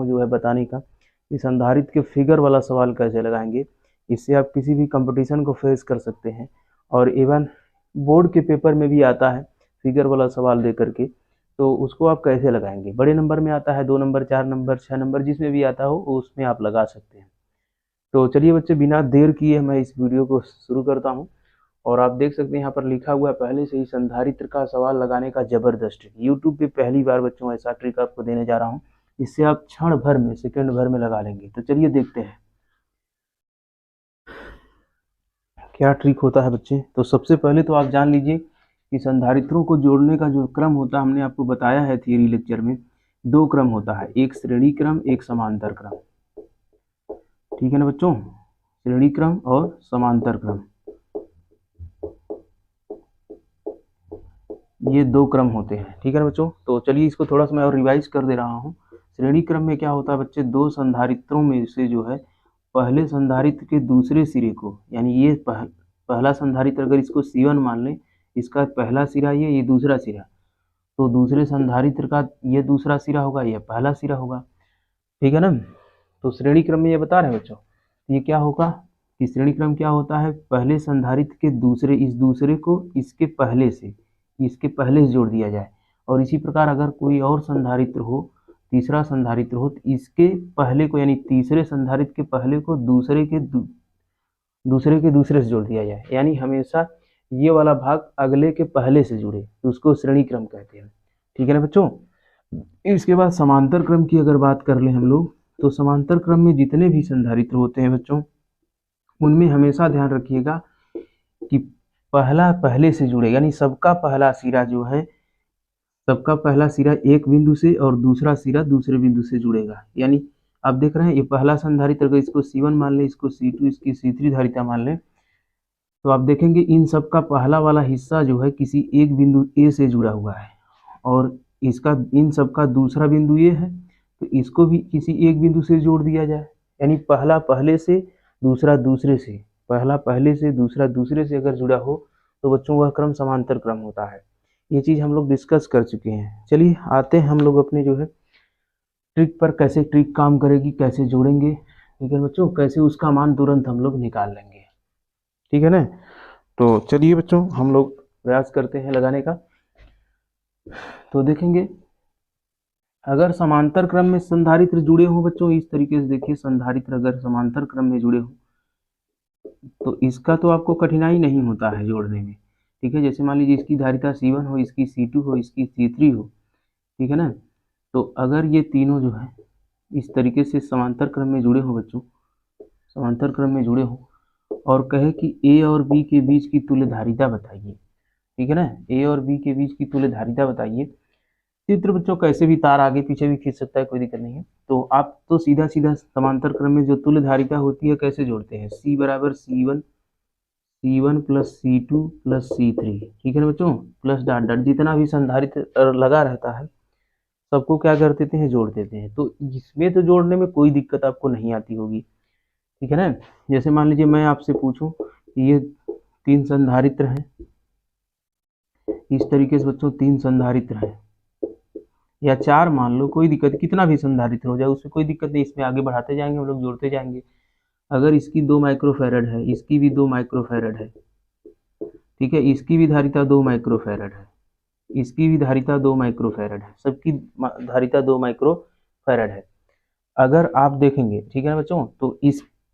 हूँ जो है बताने का कि संधारित्र के फिगर वाला सवाल कैसे लगाएंगे। इससे आप किसी भी कंपटीशन को फेस कर सकते हैं और इवन बोर्ड के पेपर में भी आता है फिगर वाला सवाल दे करके, तो उसको आप कैसे लगाएंगे। बड़े नंबर में आता है, 2 नंबर, 4 नंबर, 6 नंबर, जिसमें भी आता हो उसमें आप लगा सकते हैं। तो चलिए बच्चे, बिना देर किए मैं इस वीडियो को शुरू करता हूँ। और आप देख सकते हैं यहाँ पर लिखा हुआ है पहले से ही संधारित्र का सवाल लगाने का जबरदस्त ट्रिक। यूट्यूब पे पहली बार बच्चों ऐसा ट्रिक आपको देने जा रहा हूँ, इससे आप क्षण भर में, सेकंड भर में लगा लेंगे। तो चलिए देखते हैं क्या ट्रिक होता है बच्चे। तो सबसे पहले तो आप जान लीजिए कि संधारित्रों को जोड़ने का जो क्रम होता है, हमने आपको बताया है थियरी लेक्चर में, 2 क्रम होता है, एक श्रेणी क्रम, एक समांतर क्रम। ठीक है ना बच्चों, श्रेणी क्रम और समांतर क्रम, ये 2 क्रम होते हैं। ठीक है ना बच्चों। तो चलिए इसको थोड़ा सा मैं और रिवाइज कर दे रहा हूँ। श्रेणी क्रम में क्या होता है बच्चे, 2 संधारित्रों में से जो है पहले संधारित्र के दूसरे सिरे को, यानी ये पहला संधारित्र अगर इसको C1 मान लें, इसका पहला सिरा ये दूसरा सिरा, तो दूसरे संधारित्र का ये दूसरा सिरा होगा, ये पहला सिरा होगा। ठीक है ना। तो श्रेणी क्रम में ये बता रहे हैं बच्चों, ये क्या होगा कि श्रेणी क्रम क्या होता है, पहले संधारित्र के दूसरे, इस दूसरे को इसके पहले से जोड़ दिया जाए। और इसी प्रकार अगर कोई और संधारित्र हो, तीसरा संधारित्र हो, तो इसके पहले को, यानी तीसरे संधारित्र के पहले को दूसरे के दूसरे से जोड़ दिया जाए, यानी हमेशा ये वाला भाग अगले के पहले से जुड़े, तो उसको श्रेणी क्रम कहते हैं। ठीक है ना बच्चों। इसके बाद समांतर क्रम की अगर बात कर लें हम लोग, तो समांतर क्रम में जितने भी संधारित्र होते हैं बच्चों, उनमें हमेशा ध्यान रखिएगा कि पहला पहले से जुड़े, यानी सबका पहला सिरा जो है, सबका पहला सिरा एक बिंदु से और दूसरा सिरा दूसरे बिंदु से जुड़ेगा। यानी आप देख रहे हैं ये पहला संधारित्र, अगर इसको C1 मान लें, इसको C2, इसकी C3 धारिता मान लें, तो आप देखेंगे इन सब का पहला वाला हिस्सा जो है किसी एक बिंदु A से जुड़ा हुआ है, और इसका, इन सब का दूसरा बिंदु ये है, तो इसको भी किसी एक बिंदु से जोड़ दिया जाए। यानी पहला पहले से, दूसरा दूसरे से, पहला पहले से, दूसरा दूसरे से अगर जुड़ा हो तो बच्चों वह क्रम समांतर क्रम होता है। ये चीज़ हम लोग डिस्कस कर चुके हैं। चलिए आते हैं हम लोग अपने जो है ट्रिक पर, कैसे ट्रिक काम करेगी, कैसे जोड़ेंगे। ठीक है बच्चों, कैसे उसका मान तुरंत हम लोग निकाल लेंगे। ठीक है ना। तो चलिए बच्चों हम लोग प्रयास करते हैं लगाने का। तो देखेंगे अगर समांतर क्रम में संधारित्र जुड़े हों बच्चों, इस तरीके से देखिए, संधारित्र अगर समांतर क्रम में जुड़े हों तो इसका तो आपको कठिनाई नहीं होता है जोड़ने में। ठीक है, जैसे मान लीजिए इसकी धारिता C1 हो, इसकी C2 हो, इसकी C3 हो। ठीक है ना। तो अगर ये तीनों जो है इस तरीके से समांतर क्रम में जुड़े हों बच्चों, समांतर क्रम में जुड़े हों, और कहे कि A और B के बीच की तुल्य धारिता बताइए। ठीक है ना, A और B के बीच की तुल्य धारिता बताइए। चित्र बच्चों कैसे भी तार आगे पीछे भी खींच सकता है, कोई दिक्कत नहीं है। तो आप तो सीधा सीधा समांतर क्रम में जो तुल्य धारिता होती है कैसे जोड़ते हैं, C बराबर C1 plus C2 plus C3। ठीक है ना बच्चों, प्लस डॉट डॉट, जितना भी संधारित्र लगा रहता है सबको क्या कर देते हैं, जोड़ देते हैं। तो इसमें तो जोड़ने में कोई दिक्कत आपको नहीं आती होगी। ठीक है ना। जैसे मान लीजिए मैं आपसे पूछूं कि ये 3 संधारित्र हैं, इस तरीके से बच्चों 3 संधारित्र हैं, या 4 मान लो, कोई दिक्कत, कितना भी संधारित्र हो जाए उसमें कोई दिक्कत नहीं, इसमें आगे बढ़ाते जाएंगे हम लोग, जोड़ते जाएंगे। अगर इसकी 2 माइक्रोफैरड है, इसकी भी 2 माइक्रोफैरड है, ठीक है, इसकी भी धारिता 2 माइक्रोफैरड है, इसकी भी धारिता 2 माइक्रोफैरड है, सबकी धारिता 2 माइक्रोफैरड है। अगर आप देखेंगे, ठीक है ना बच्चों, तो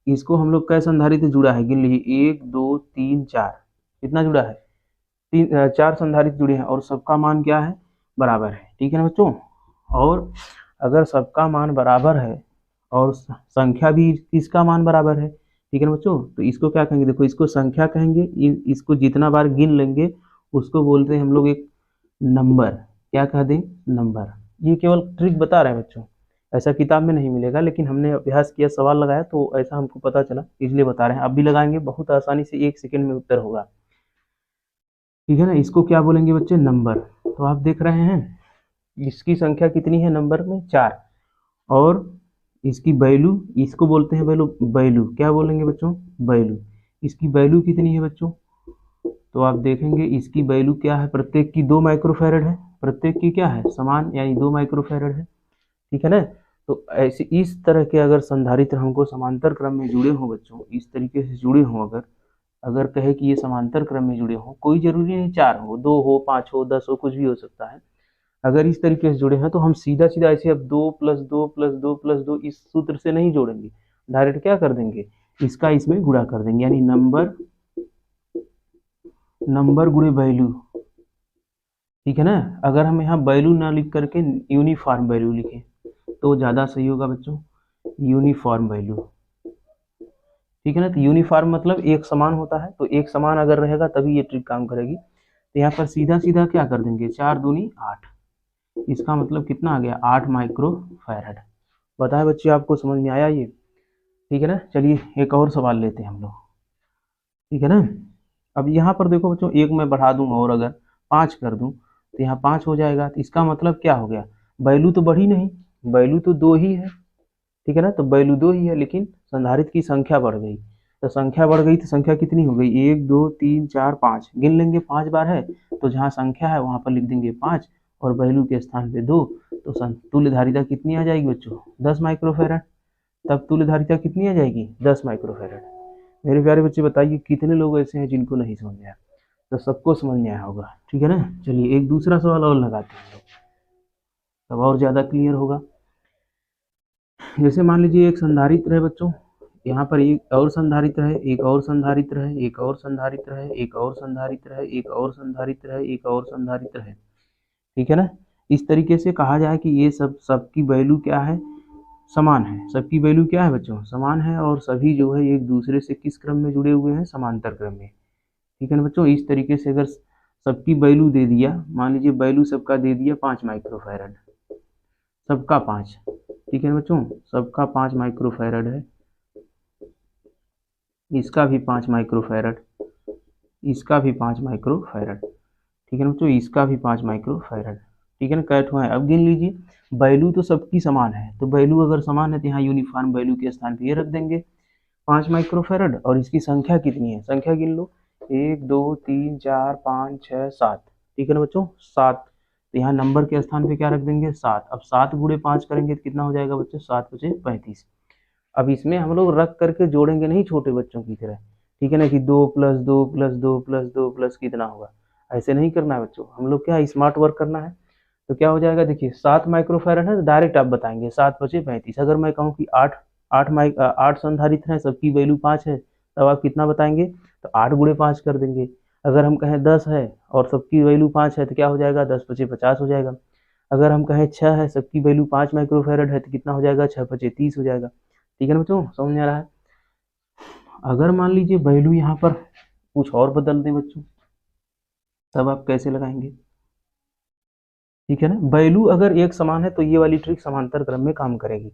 इसको हम लोग कैसे संधारित्र जुड़ा है, गिन लीजिए, 1 2 3 4, कितना जुड़ा है, 4 संधारित्र जुड़े हैं, और सबका मान क्या है, बराबर है। ठीक है ना बच्चों। और अगर सबका मान बराबर है और संख्या भी इसका मान बराबर है, ठीक है ना बच्चों, तो इसको क्या कहेंगे, देखो इसको संख्या कहेंगे, इसको जितना बार गिन लेंगे उसको बोलते हैं हम लोग एक नंबर। क्या कह दें, नंबर। ये केवल ट्रिक बता रहे हैं बच्चों, ऐसा किताब में नहीं मिलेगा, लेकिन हमने अभ्यास किया, सवाल लगाया तो ऐसा हमको पता चला, इसलिए बता रहे हैं। आप भी लगाएंगे, बहुत आसानी से 1 सेकंड में उत्तर होगा। ठीक है ना। इसको क्या बोलेंगे बच्चे, नंबर। तो आप देख रहे हैं इसकी संख्या कितनी है नंबर में, 4, और इसकी वैल्यू, इसको बोलते हैं वैल्यू, क्या बोलेंगे बच्चों, वैल्यू। इसकी वैल्यू कितनी है बच्चों, तो आप देखेंगे इसकी वैल्यू क्या है, प्रत्येक की 2 माइक्रोफैरड है, प्रत्येक की क्या है, समान, यानी 2 माइक्रोफैरड है। ठीक है ना। तो ऐसे इस तरह के अगर संधारित्र हमको समांतर क्रम में जुड़े हों बच्चों, इस तरीके से जुड़े हों, अगर अगर कहे कि ये समांतर क्रम में जुड़े हों, कोई जरूरी नहीं 4 हो, 2 हो, 5 हो, 10 हो, कुछ भी हो सकता है। अगर इस तरीके से जुड़े हैं तो हम सीधा सीधा ऐसे अब 2 + 2 + 2 + 2 इस सूत्र से नहीं जोड़ेंगे, डायरेक्ट क्या कर देंगे, इसका इसमें गुणा कर देंगे, यानी नंबर गुणे वैल्यू, ठीक है ना। अगर हम यहाँ वैल्यू ना लिख करके यूनिफॉर्म वैल्यू लिखें तो ज़्यादा सही होगा बच्चों, यूनिफॉर्म वैल्यू, ठीक है ना। तो यूनिफॉर्म मतलब एक समान होता है, तो एक समान अगर रहेगा तभी ये ट्रिक काम करेगी। तो यहाँ पर सीधा सीधा क्या कर देंगे, 4 दूनी 8, इसका मतलब कितना आ गया, 8 माइक्रो फैराड। बताए बच्चे आपको समझ में आया ये, ठीक है ना। चलिए एक और सवाल लेते हैं हम लोग, ठीक है ना। अब यहाँ पर देखो बच्चों, एक मैं बढ़ा दूं और अगर 5 कर दूं तो यहाँ 5 हो जाएगा, तो इसका मतलब क्या हो गया, वैल्यू तो बढ़ी नहीं, वैल्यू तो 2 ही है, ठीक है ना। तो वैल्यू 2 ही है, लेकिन संधारित्र की संख्या बढ़ गई, तो संख्या बढ़ गई तो संख्या कितनी हो गई, 1 2 3 4 5, गिन लेंगे 5 बार है, तो जहाँ संख्या है वहां पर लिख देंगे 5 और वैल्यू के स्थान पे 2, तो तुल्य धारिता कितनी आ जाएगी बच्चों, 10 माइक्रोफेरेड। तब तुल्य धारिता कितनी आ जाएगी, 10 माइक्रोफेरेड। मेरे प्यारे बच्चे बताइए कितने लोग ऐसे हैं जिनको नहीं समझ आया, तो सबको समझ में आया होगा, ठीक है ना। चलिए एक दूसरा सवाल और लगाते हैं हम लोग, तब और ज़्यादा क्लियर होगा। जैसे मान लीजिए एक संधारित्र है बच्चों, यहाँ पर एक और संधारित्र है, एक और संधारित्र है, एक और संधारित्र है, एक और संधारित्र है, एक और संधारित्र है, एक और संधारित्र है, ठीक है ना। इस तरीके से कहा जाए कि ये सबकी वैल्यू क्या है, समान है, सबकी वैल्यू क्या है बच्चों, समान है, और सभी जो है एक दूसरे से किस क्रम में जुड़े हुए हैं, समांतर क्रम में, ठीक है ना बच्चों। इस तरीके से अगर सबकी वैल्यू दे दिया, मान लीजिए वैल्यू सबका दे दिया 5 माइक्रोफैरड, सबका 5, ठीक है ना बच्चों, सबका 5 माइक्रोफैरड है, इसका भी 5 माइक्रोफैरड, इसका भी 5 माइक्रोफैरड, ठीक है ना बच्चों, इसका भी 5 माइक्रोफैरड, ठीक है ना। कैट हुआ है, अब गिन लीजिए, वैल्यू तो सबकी समान है, तो वैल्यू अगर समान है तो यहाँ यूनिफॉर्म वैल्यू के स्थान पे ये रख देंगे 5 माइक्रोफैरड, और इसकी संख्या कितनी है, संख्या गिन लो, 1 2 3 4 5 6 7, ठीक है ना बच्चों, 7, तो यहाँ नंबर के स्थान पे क्या रख देंगे, 7। अब 7 गुणे 5 करेंगे तो कितना हो जाएगा बच्चों, 7 × 5 = 35। अब इसमें हम लोग रख करके जोड़ेंगे नहीं छोटे बच्चों की तरह, ठीक है ना, कि 2 + 2 + 2 + 2 प्लस कितना होगा, ऐसे नहीं करना है बच्चों, हम लोग क्या स्मार्ट वर्क करना है। तो क्या हो जाएगा, देखिए 7 माइक्रोफैरड है तो डायरेक्ट आप बताएंगे 7 × 5 = 35। अगर मैं कहूँ कि 8 संधारित्र हैं, सबकी वैल्यू 5 है, तब आप कितना बताएंगे, तो 8 × 5 कर देंगे। अगर हम कहें 10 है और सबकी वैल्यू 5 है तो क्या हो जाएगा, 10 × 5 = 50 हो जाएगा। अगर हम कहें 6 है, सबकी वैल्यू 5 माइक्रोफैरड है, तो कितना हो जाएगा, 6 × 5 = 30 हो जाएगा, ठीक है ना बच्चों, समझ में आ रहा है। अगर मान लीजिए वैल्यू यहाँ पर कुछ और बदल दें बच्चों, तब आप कैसे लगाएंगे, ठीक है ना। वैल्यू अगर एक समान है तो ये वाली ट्रिक समांतर क्रम में काम करेगी।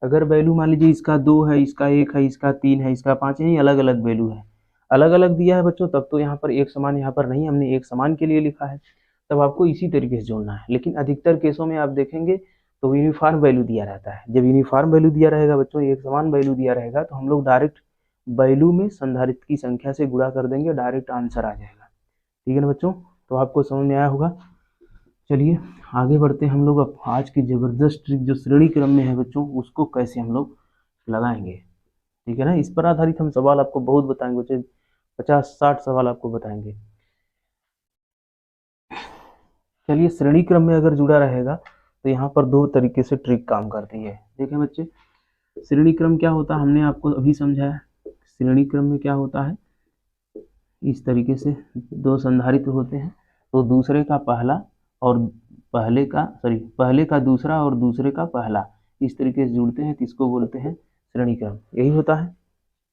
अगर वैल्यू मान लीजिए इसका 2 है, इसका 1 है, इसका 3 है, इसका 5 है, अलग अलग वैल्यू है, अलग अलग दिया है बच्चों, तब तो यहाँ पर एक समान, यहाँ पर नहीं, हमने एक समान के लिए लिखा है, तब आपको इसी तरीके से जोड़ना है। लेकिन अधिकतर केसों में आप देखेंगे तो यूनिफॉर्म वैल्यू दिया रहता है। जब यूनिफॉर्म वैल्यू दिया रहेगा बच्चों, एक समान वैल्यू दिया रहेगा, तो हम लोग डायरेक्ट वैल्यू में संधारित्र की संख्या से गुणा कर देंगे, डायरेक्ट आंसर आ जाएगा, ठीक है ना बच्चों। तो आपको समझ में आया होगा। चलिए आगे बढ़ते हैं हम लोग, अब आज की जबरदस्त ट्रिक जो श्रेणी क्रम में है बच्चों, उसको कैसे हम लोग लगाएंगे, ठीक है ना। इस पर आधारित हम सवाल आपको बहुत बताएंगे बच्चे, 50-60 सवाल आपको बताएंगे। चलिए श्रेणी क्रम में अगर जुड़ा रहेगा तो यहाँ पर 2 तरीके से ट्रिक काम करती है। देखें बच्चे, श्रेणी क्रम क्या होता है, हमने आपको अभी समझाया। श्रेणी क्रम में क्या होता है, इस तरीके से 2 संधारित्र होते हैं, तो दूसरे का पहला और पहले का दूसरा और दूसरे का पहला, इस तरीके से जुड़ते हैं, तो इसको बोलते हैं श्रेणी क्रम, यही होता है।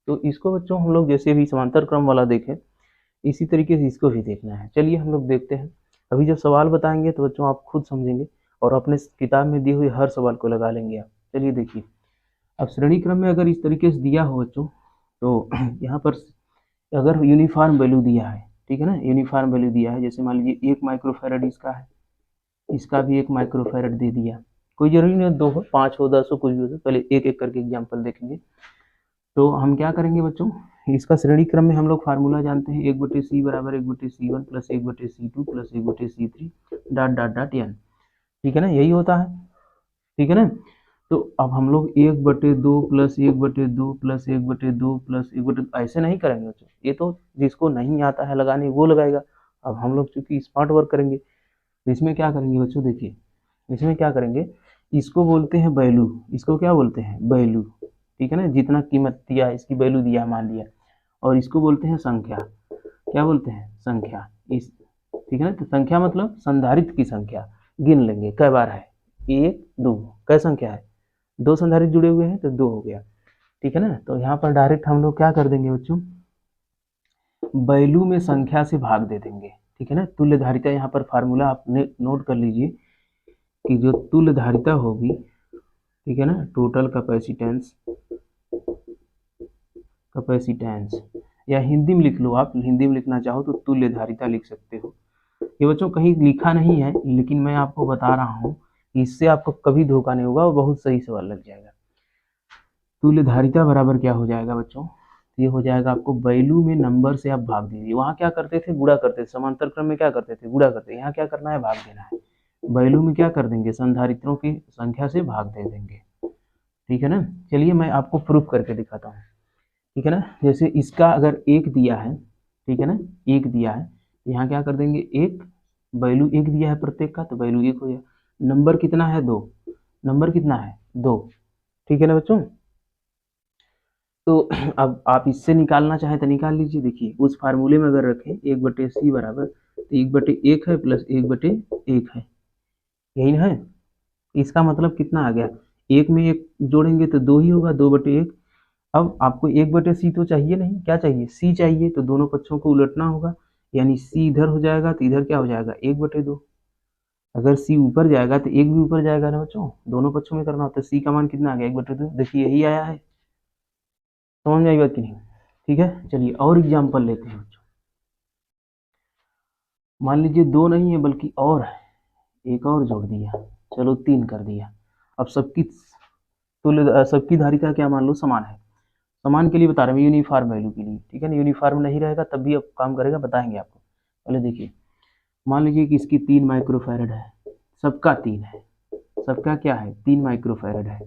तो इसको बच्चों हम लोग जैसे भी समांतर क्रम वाला देखें, इसी तरीके से इसको भी देखना है। चलिए हम लोग देखते हैं। अभी जब सवाल बताएंगे तो बच्चों आप खुद समझेंगे और अपने किताब में दिए हुए हर सवाल को लगा लेंगे आप। चलिए देखिए, अब श्रेणी क्रम में अगर इस तरीके से दिया हो बच्चों, तो यहाँ पर अगर यूनिफॉर्म वैल्यू दिया है, ठीक है ना, यूनिफॉर्म वैल्यू दिया है, जैसे मान लीजिए 1 माइक्रोफैरड इसका है, इसका भी 1 माइक्रोफैरड दे दिया, कोई जरूरी नहीं 2 हो, 5 हो, 10 हो, कुछ भी हो, पहले एक एक करके एग्जाम्पल देखेंगे। तो हम क्या करेंगे बच्चों, इसका श्रेणी क्रम में हम लोग फार्मूला जानते हैं, 1/c बराबर 1/c1 + 1/c2 + 1/c3 ... n, ठीक है ना, यही होता है, ठीक है ना। तो अब हम लोग 1/2 प्लस 1/2 प्लस 1/2 प्लस 1/2 ऐसे नहीं करेंगे बच्चों, ये तो जिसको नहीं आता है लगाने वो लगाएगा। अब हम लोग चूंकि स्मार्ट वर्क करेंगे तो इसमें क्या करेंगे बच्चों, देखिए इसमें क्या करेंगे, इसको बोलते हैं वैल्यू, इसको क्या बोलते हैं वैल्यू, ठीक है ना, जितना कीमत दिया इसकी वैल्यू दिया मान लिया, और इसको बोलते हैं संख्या, क्या बोलते हैं संख्या, इस ठीक है ना। तो संख्या मतलब संधारित्र की संख्या, गिन लेंगे कै बार है, 1 2, कै संख्या है, 2 संधारित्र जुड़े हुए हैं तो 2 हो गया, ठीक है ना। तो यहाँ पर डायरेक्ट हम लोग क्या कर देंगे बच्चों, वैल्यू में संख्या से भाग दे देंगे, ठीक है ना। तुल्य धारिता, यहाँ पर फार्मूला आपने नोट कर लीजिए कि जो तुल्य धारिता होगी, ठीक है ना, टोटल कैपेसिटेंस, कैपेसिटेंस, या हिंदी में लिख लो, आप हिंदी में लिखना चाहो तो तुल्य धारिता लिख सकते हो। ये बच्चों कहीं लिखा नहीं है, लेकिन मैं आपको बता रहा हूँ, इससे आपको कभी धोखा नहीं होगा और बहुत सही सवाल लग जाएगा। तुल्य धारिता बराबर क्या हो जाएगा बच्चों, ये हो जाएगा आपको वैल्यू में नंबर से आप भाग दीजिए। वहाँ क्या करते थे, गुणा करते थे, समांतर क्रम में क्या करते थे, गुणा करते। यहाँ क्या करना है, भाग देना है। वैल्यू में क्या कर देंगे, संधारित्रों की संख्या से भाग दे देंगे, ठीक है ना। चलिए मैं आपको प्रूफ करके दिखाता हूँ, ठीक है ना। जैसे इसका अगर 1 दिया है, ठीक है ना, 1 दिया है, यहाँ क्या कर देंगे 1, वैल्यू 1 दिया है प्रत्येक का तो वैल्यू 1 हो गया। नंबर कितना है 2, नंबर कितना है 2, ठीक है ना बच्चों। तो अब आप इससे निकालना चाहें तो निकाल लीजिए। देखिए उस फार्मूले में अगर रखें 1/c बराबर, तो 1/1 है प्लस 1/1 है, यही ना है। इसका मतलब कितना आ गया, 1 में 1 जोड़ेंगे तो 2 ही होगा, 2/1। अब आपको 1/c तो चाहिए नहीं, क्या चाहिए, c चाहिए, तो दोनों पक्षों को उलटना होगा, यानी c इधर हो जाएगा तो इधर क्या हो जाएगा 1/2। अगर c ऊपर जाएगा तो 1 भी ऊपर जाएगा ना बच्चों, दोनों पक्षों में करना होता है। c का मान कितना आ गया 1/2, देखिए यही आया है, समझ में आई बात कि नहीं, ठीक है। चलिए और एग्जाम्पल लेते हैं बच्चों। मान लीजिए 2 नहीं है बल्कि और है, एक और जोड़ दिया, चलो 3 कर दिया। अब सबकी तुल्य, सबकी धारिता क्या मान लो समान है, समान के लिए बता रहे हैं, यूनिफॉर्म वैल्यू के लिए, ठीक है ना। यूनिफॉर्म नहीं रहेगा तब भी अब काम करेगा, बताएंगे आपको। पहले देखिए, मान लीजिए कि इसकी 3 माइक्रोफैरड है, सबका 3 है, सबका क्या है 3 माइक्रोफैरड है,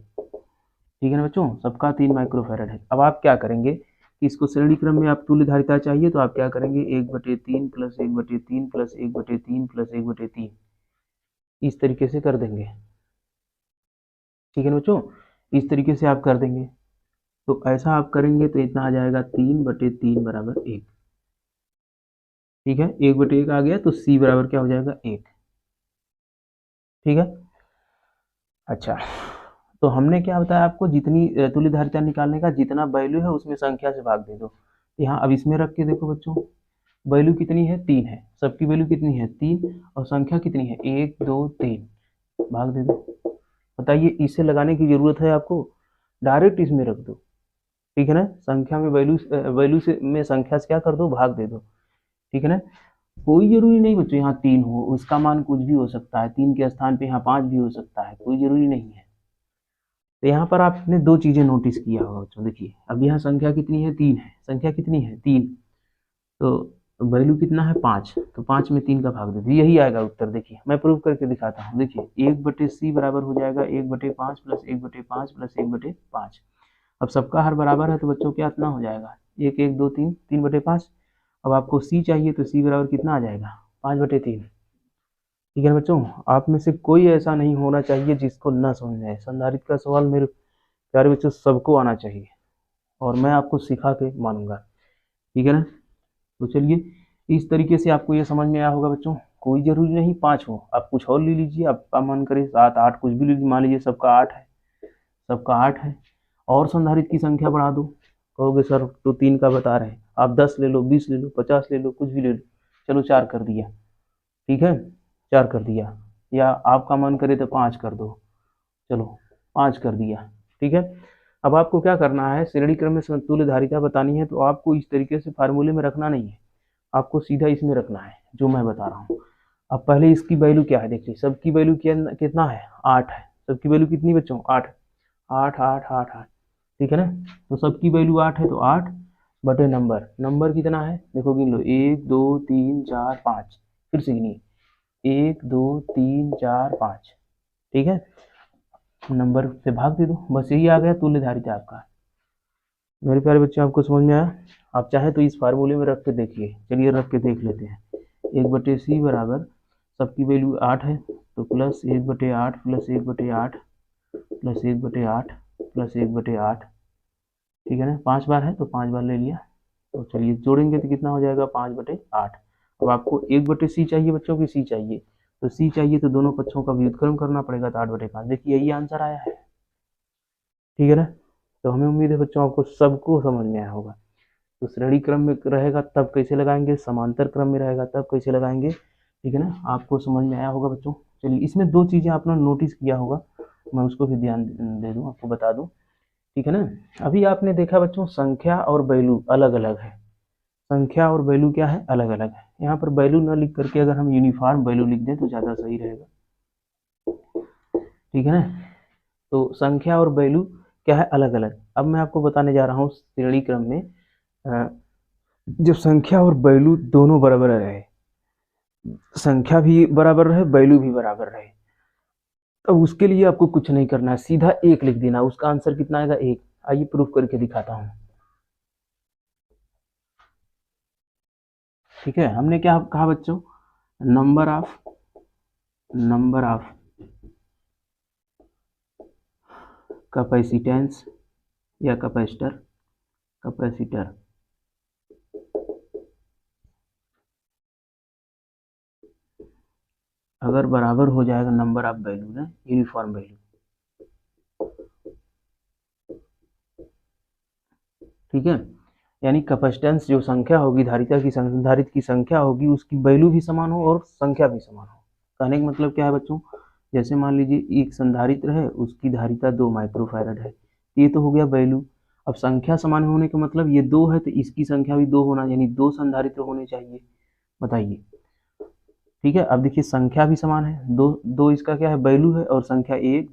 ठीक है ना बच्चों, सबका 3 माइक्रोफैरड है। अब आप क्या करेंगे कि इसको श्रेणी क्रम में आप तुल्य धारिता चाहिए तो आप क्या करेंगे 1/3 प्लस 1/3 प्लस 1/3 प्लस 1/3, इस तरीके से कर देंगे, ठीक है ना बच्चों, इस तरीके से आप कर देंगे। तो ऐसा आप करेंगे तो इतना आ जाएगा 3/3 बराबर 1, ठीक है, 1/1 आ गया तो c बराबर क्या हो जाएगा 1, ठीक है। अच्छा, तो हमने क्या बताया आपको, जितनी तुल्य धारिता निकालने का जितना वैल्यू है उसमें संख्या से भाग दे दो। यहाँ अब इसमें रख के देखो बच्चों, वैल्यू कितनी है 3 है, सबकी वैल्यू कितनी है 3, और संख्या कितनी है 1 2 3, भाग दे दो। बताइए इसे लगाने की जरूरत है आपको, डायरेक्ट इसमें रख दो, ठीक है ना। संख्या में वैल्यू, वैल्यू से में संख्या से क्या कर दो, भाग दे दो, ठीक है ना। कोई जरूरी नहीं बच्चों यहाँ 3 हो, उसका मान कुछ भी हो सकता है, 3 के स्थान पे यहाँ 5 भी हो सकता है, कोई जरूरी नहीं है। तो यहाँ पर आपने 2 चीजें नोटिस किया होगा बच्चों, देखिए अब यहाँ संख्या कितनी है 3 है, संख्या कितनी है 3, तो वैल्यू कितना है 5, तो 5 में 3 का भाग दे दीजिए, यही आएगा उत्तर। देखिए मैं प्रूव करके दिखाता हूँ, देखिए 1/c बराबर हो जाएगा 1/5 प्लस 1/5 प्लस 1/5। अब सबका हर बराबर है तो बच्चों क्या इतना हो जाएगा 1 1 2 3, 3/5। अब आपको c चाहिए तो c बराबर कितना आ जाएगा 5/3, ठीक है बच्चों। आप में से कोई ऐसा नहीं होना चाहिए जिसको ना समझ आए, संधारित्र का सवाल मेरे प्यारे बच्चों सबको आना चाहिए, और मैं आपको सिखा के मानूंगा, ठीक है ना। तो चलिए इस तरीके से आपको ये समझ में आया होगा बच्चों। कोई जरूरी नहीं 5 हो, आप कुछ और ले लीजिए, आपका मन करे 7 8 कुछ भी ले लीजिए, मान लीजिए सबका 8 है, सबका 8 है, और संधारित्र की संख्या बढ़ा दो। कहोगे सर तो 3 का बता रहे हैं, आप 10 ले लो, 20 ले लो, 50 ले लो, कुछ भी ले लो, चलो 4 कर दिया, ठीक है, 4 कर दिया, या आपका मन करे तो 5 कर दो, चलो 5 कर दिया, ठीक है। अब आपको क्या करना है, श्रेणी क्रम में समतुल्य धारिता बतानी है तो आपको इस तरीके से फार्मूले में रखना नहीं है, आपको सीधा इसमें रखना है जो मैं बता रहा हूँ। अब पहले इसकी वैल्यू क्या है देखिए, सबकी वैल्यू कितना है 8 है, सबकी वैल्यू कितनी बच्चों 8, 8 8 8 8, ठीक है ना। तो सबकी वैल्यू 8 है तो 8 बटे नंबर, नंबर कितना है देखो गिन लो 1 2 3 4 5, फिर से गिनिए 1 2 3 4 5, ठीक है। नंबर से भाग दे दो, बस यही आ गया तुल्य धारिता आपका। मेरे प्यारे बच्चे आपको समझ में आया? आप चाहे तो इस फार्मूले में रख के देखिए, चलिए रख के देख लेते हैं। 1/c बराबर सबकी वैल्यू 8 है, तो प्लस 1/8 प्लस 1/8 प्लस 1/8 प्लस 1/8, ठीक है ना, 5 बार है तो 5 बार ले लिया। तो चलिए जोड़ेंगे तो कितना हो जाएगा 5/8। अब आपको 1/c चाहिए बच्चों की, c चाहिए, तो c चाहिए तो दोनों पक्षों का व्युत्क्रम करना पड़ेगा, तो 8/5। देखिए यही आंसर आया है, ठीक है ना। तो हमें उम्मीद है बच्चों आपको सबको समझ में आया होगा। तो श्रेणी क्रम में रहेगा तब कैसे लगाएंगे, समांतर क्रम में रहेगा तब कैसे लगाएंगे, ठीक है ना, आपको समझ में आया होगा बच्चों। चलिए इसमें 2 चीज़ें आपने नोटिस किया होगा, मैं उसको भी ध्यान दे दूँ, आपको बता दूँ, ठीक है ना। अभी आपने देखा बच्चों संख्या और वैल्यू अलग अलग है, संख्या और वैल्यू क्या है, अलग अलग है। यहाँ पर वैल्यू न लिख करके अगर हम यूनिफॉर्म वैल्यू लिख दें तो ज़्यादा सही रहेगा, ठीक है ना। तो संख्या और वैल्यू क्या है, अलग अलग। अब मैं आपको बताने जा रहा हूँ श्रेणी क्रम में जब संख्या और वैल्यू दोनों बराबर रहे, संख्या भी बराबर रहे वैल्यू भी बराबर रहे, अब उसके लिए आपको कुछ नहीं करना है, सीधा 1 लिख देना, उसका आंसर कितना आएगा 1। आइए प्रूफ करके दिखाता हूँ, ठीक है। हमने क्या कहा बच्चों, नंबर ऑफ कैपेसिटेंस या कैपेसिटर अगर बराबर हो जाएगा नंबर ऑफ वैल्यू ना, यूनिफॉर्म वैल्यू, ठीक है। यानी कैपेसिटेंस जो संख्या होगी, धारिता की संख्या होगी, उसकी वैल्यू भी समान हो और संख्या भी समान हो। कहने का मतलब क्या है बच्चों, जैसे मान लीजिए एक संधारित्र है, उसकी धारिता 2 माइक्रोफैरड है, ये तो हो गया वैल्यू। अब संख्या समान होने का मतलब ये 2 है तो इसकी संख्या भी 2 होना, यानी 2 संधारित्र होने चाहिए, बताइए, ठीक है। अब देखिए संख्या भी समान है, 2 इसका क्या है वैल्यू है, और संख्या 1